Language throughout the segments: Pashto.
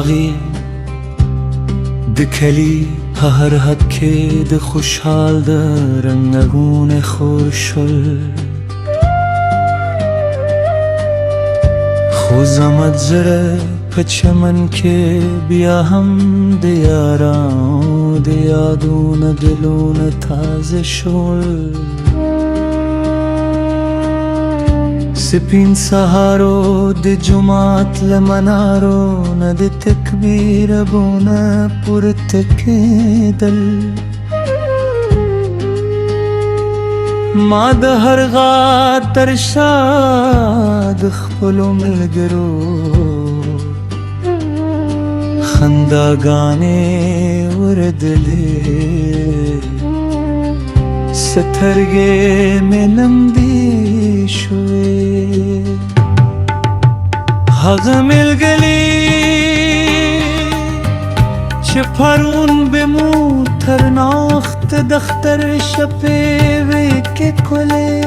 راغی دکلی هر هکه د خوشحال در رنگون خورشل خوزمت زره پچمن که بیا هم دیاران دیادون دلون تازه شل سپین سهارو د جماعت لمنارو نه د تکبیر بونه پورته کېدل ما د هر غار تر شا د خپلو ملګرو خنداګانې وردلې سترګې مې لمدې شوې هغه ملګري چې پرون به مو تر ناخت دختر شپې وې کې کولې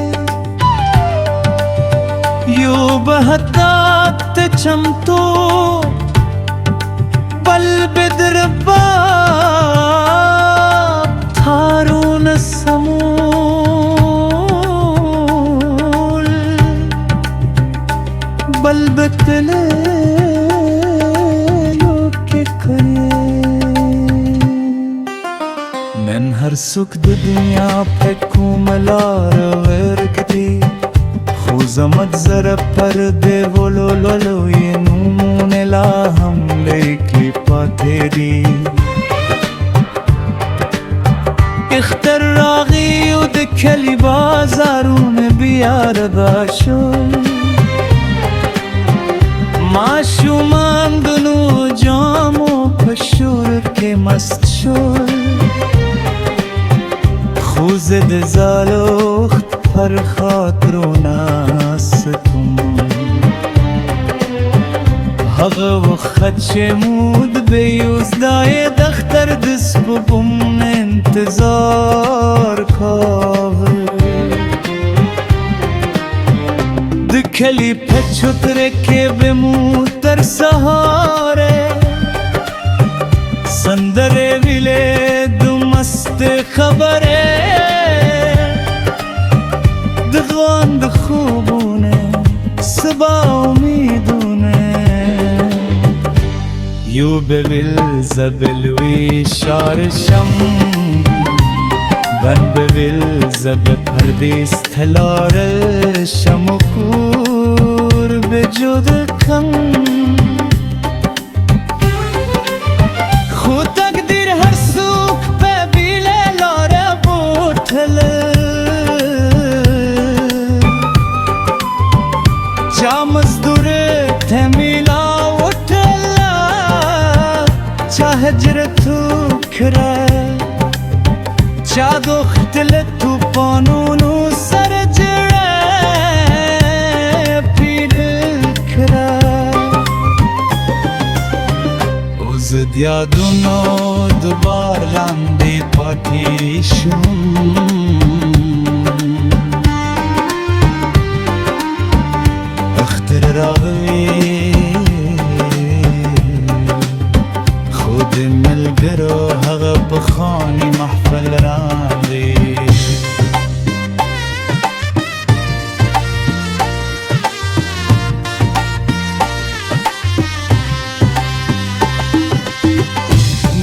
یو به حدات چمتو بل بدر باب تارون سمول بل بکلے لوکی کریے من هر سک د دنیا پکو ملار غیر کتی خوزمت زر پر دے ولو لولو یہ نمون لا ہم لیکی پاتے دی اختر راغی و دکلی بازارون بیار داشل معشومان دنو جامو پشور کے مست شل خوز دزالوخت پر خاطرو ناستم هغه وخت چې مود به یوزدای دختر دست بم انتظار کاوه د کلی په چتره کې به مو تر سهاره سندره ویلې د مست خبره د غوان د خوبونه سبا امیدونه یو ببل زبلوی شارشم بن ببل زب پردیس تلارشم و کور بجود کم خود تقدیر هر سوک ببیل لاره بوتله جا مزدور تمیلا چا هجرتو کرد چا دختلتو پانونو سر جره پیر کرد اوزد یادونو دوبار لاندی پاتیشون اختر راغوی خود ملګرو هغه په خاني محفل راغی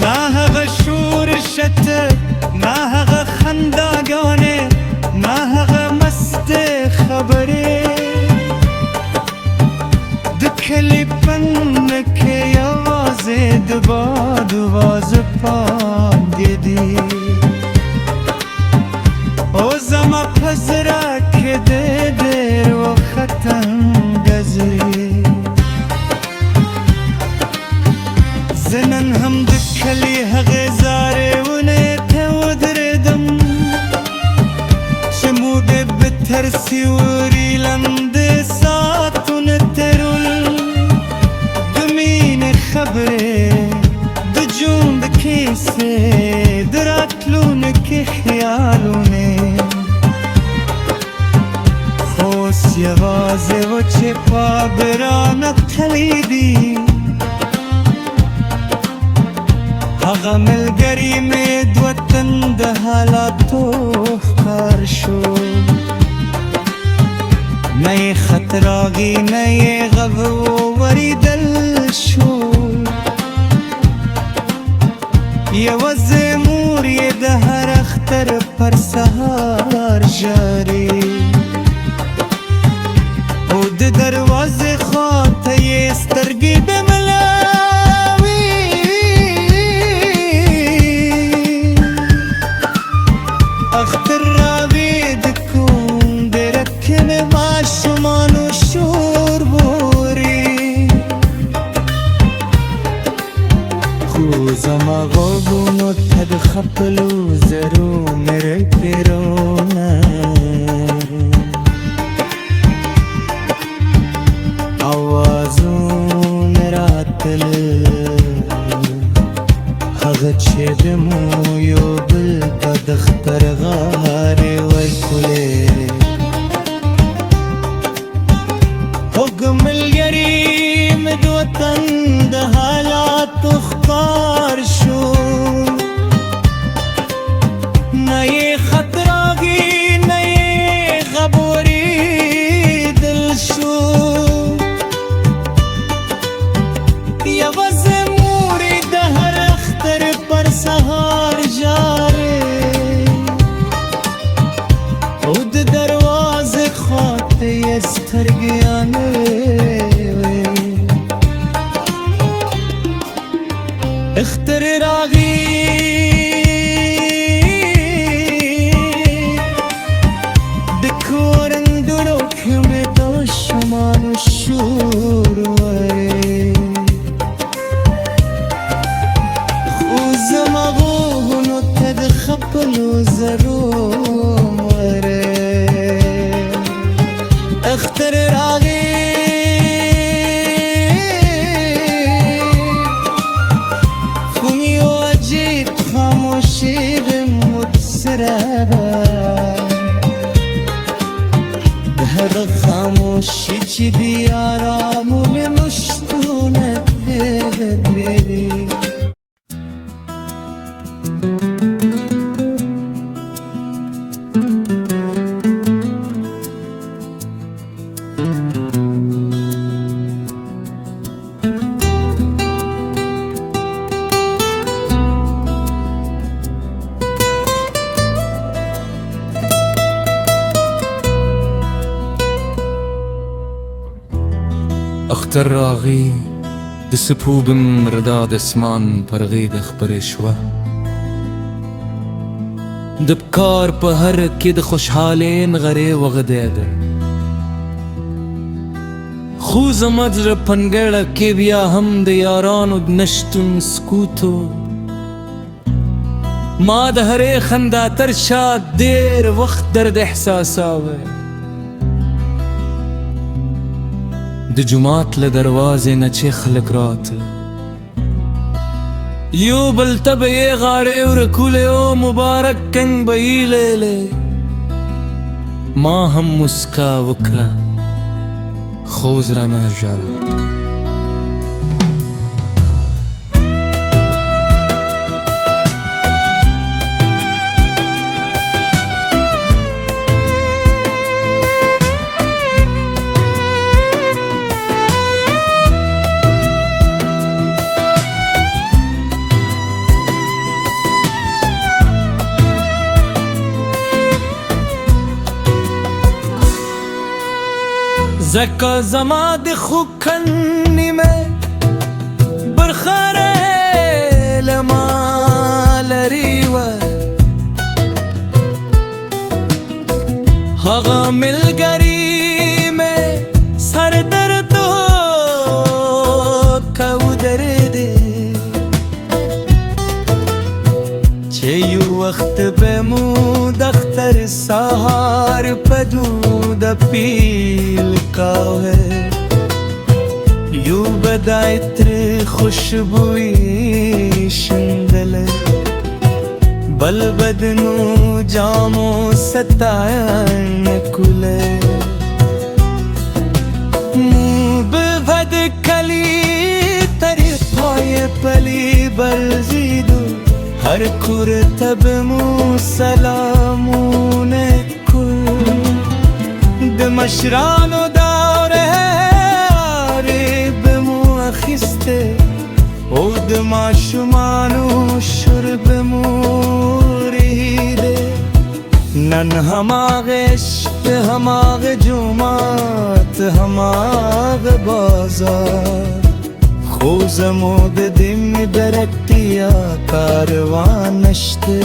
نه هغه شور شته نه هغه خنداګانې نه هغه مست خبرې د کلی پن کې یوازې د باد واز پاندې دي او زما پزرا کې د ډېر وخت انګزري زنن هم د کلی هغه زارونه ته ودرېدم چې مو د بتر سیوري لاندې ساعتونه تېرول د مینې خبرې د ژوند کیسې د راتلونکي خیالونه خو اوس یوازې و چې پا برانه تللی دي هغه ملګری مې د وطن د حالاتو ښکار شو نه یې خط راغی نه یې غږ وریدل شو یوازې مور یې د هر اختر پر سهار ژاړي او د دروازې خواته یې سترګې د ملاوي اختر راوي د کوم د رکنې ماشومانو شور بوري خو زما غوږونو ته د خپلو زرو مې پیرونه آوازونه راتل هغه چې د مویو بل په دختر غارې ورکولې هوږ ملګري مې د وطن د حالاتو ښکار شو نه یې خط راغی نه یې غږ وریدل شو یوازې مور یې د هر اختر پر سهار ژاړي او د دروازې خواته یې سترګیانې اختر راغی د کور اندونو کې مې د ماشومانو شور وایي خو زما غوږونو ته د خپلو زرو وایي اختر راغی هر خاموشی چی بیارامو به مشتونت بری اختر راغی د سپوبم ردا د اسمان پر غیږ خپرې شوه د بکار په هر کې د خوشحالۍ نغرې وغځېده خو زما زړه پنګړه کې بیا هم د یارانو د نشتون سکوتو ما د هرې خندا تر شا ډېر وخت درد احساساوه د جومات له دروازې نه چې خلک راته یو بل ته به یې غاړې ورکولې او مبارک کنګ به یې لیلې ما هم مسکا وکړه خو زړه مې ژړل زکا زما د خوکنی میں برخاره لما لریوه هغه ملګری میں سر دردو کو درده چې یو وخت به مو دختر سهار پدو د پیل کاوه یو بدایتر خوشبوئی شندله بل بدنو جامو ستاین کله بفد کلی تری پای پلی برزیدو هر کورته بمو سلامونه کن د مشرانو دوره هاری بمو اخیسته او د ماشومانو شرب مو ریده نن هماغه شپه هماغه جمعات هماغه بازار خوزمو بدیم برکتیا کاروان نشته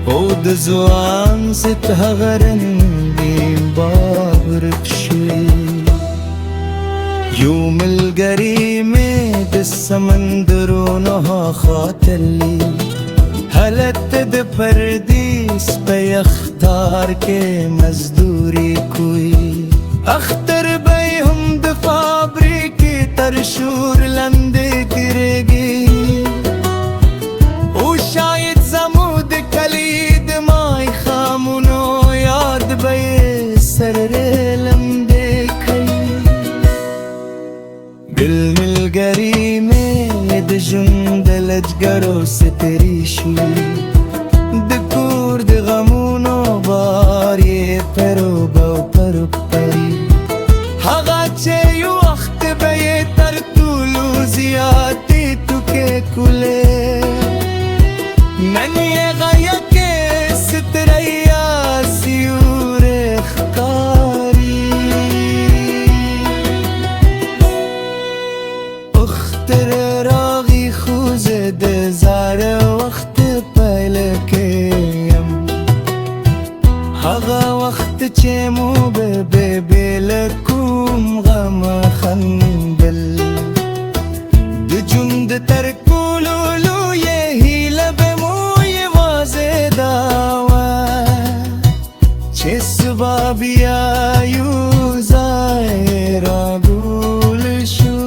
او د زوان ست هغرندیم بابرک شوی یو ملګری مې د سمندرونو خاطرلی حالت د پردیس په اختار کې مزدوری کوي اختر به هم د فابریکې تر شور لاندې ګرځي او شاید زمود کلید مای خامونو یاد به سره لمدې کوي دل ملګری مې د ژوند لجګرو ستري شوي د کور د غمونو بار یې پروبه او پروپري هغه چې یو وخت به یې تر ټولو زیاتې ټوکې کولې نن یې غایه کې ستریا سیورې ښکاري اختر راغی خوزه د زار وخت پیل کېیم هغه وخت چې مو به بېل کوم غم خندل د ژوند تر ټولو لویه هیله به مو یوازې دا وه چې سبا بیا یو ځای راګول شو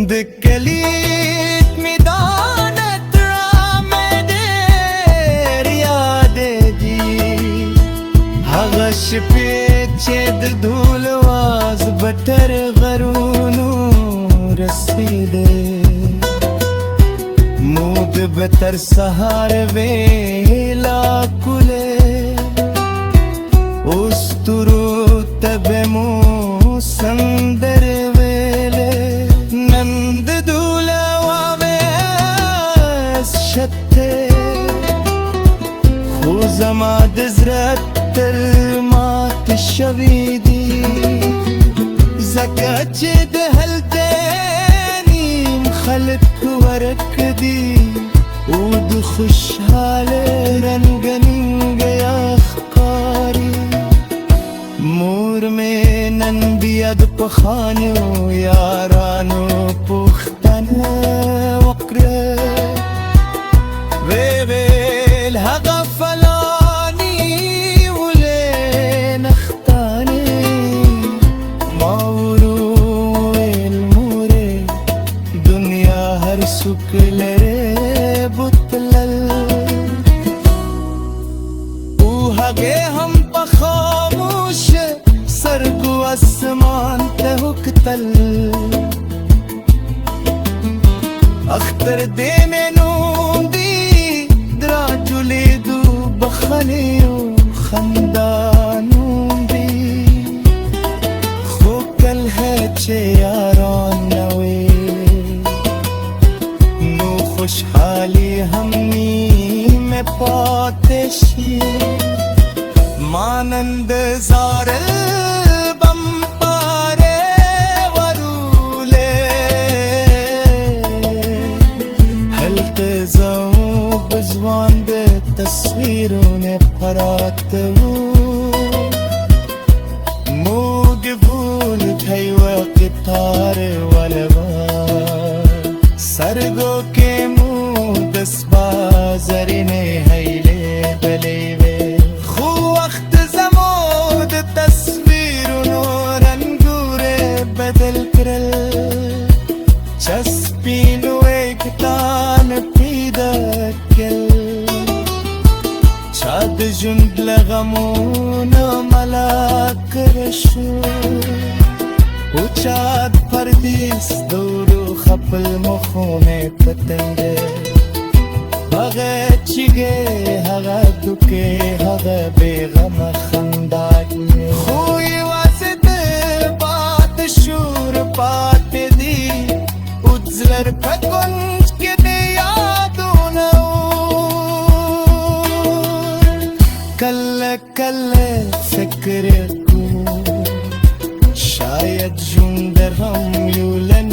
د کلید میدان ډرامې ډېر یادېږي هغه شپې چې د ډول واز به تر غرونو رسېدې موږ به تر سهار ویلا کولې اوس ستورو ته به مو سندرې خو زما د زړه تل مات شوي دي ځکه چې د هلته نیم خلک ورک دي او د خوشحاله رنګنګیا ښکاري مور مې نن بیا د پخوانیو یارانو پوښتنه وکړه ویل هغه فلانی ولې نختانې ما وویل مورې دنیا هر څوک لري بوتلل او هغې هم په خاموش سرګو اسمان ته وکتل اختر دې مې نوم دی جلیدو بخلیو خندانون دی خو کل ہے چه یاران نوی نو خوشحالی همنی میں پاتشی مانند زارل بمپارے ورولے حلق زمو بزوان ده تصویرونه پراته وو موږ بول کایو قطار ولوا سرګو کې مو دس بازرینه هیله بلې خو وخت زمو د تصویرونو رنګوره بدل کړل چسپینو کتان پیدا کل چاد ژوند لغمونو ملاک رشو وشاد پردیس دورو خپل مخونه پتنګ هغه چیګه هغه دوکه هغه بیغم خندا خو یوازې د باد شور پاتې دي اوځلر په کونج کې د یادونه کله کله فکر کو شاید ژوند هم یو لنډ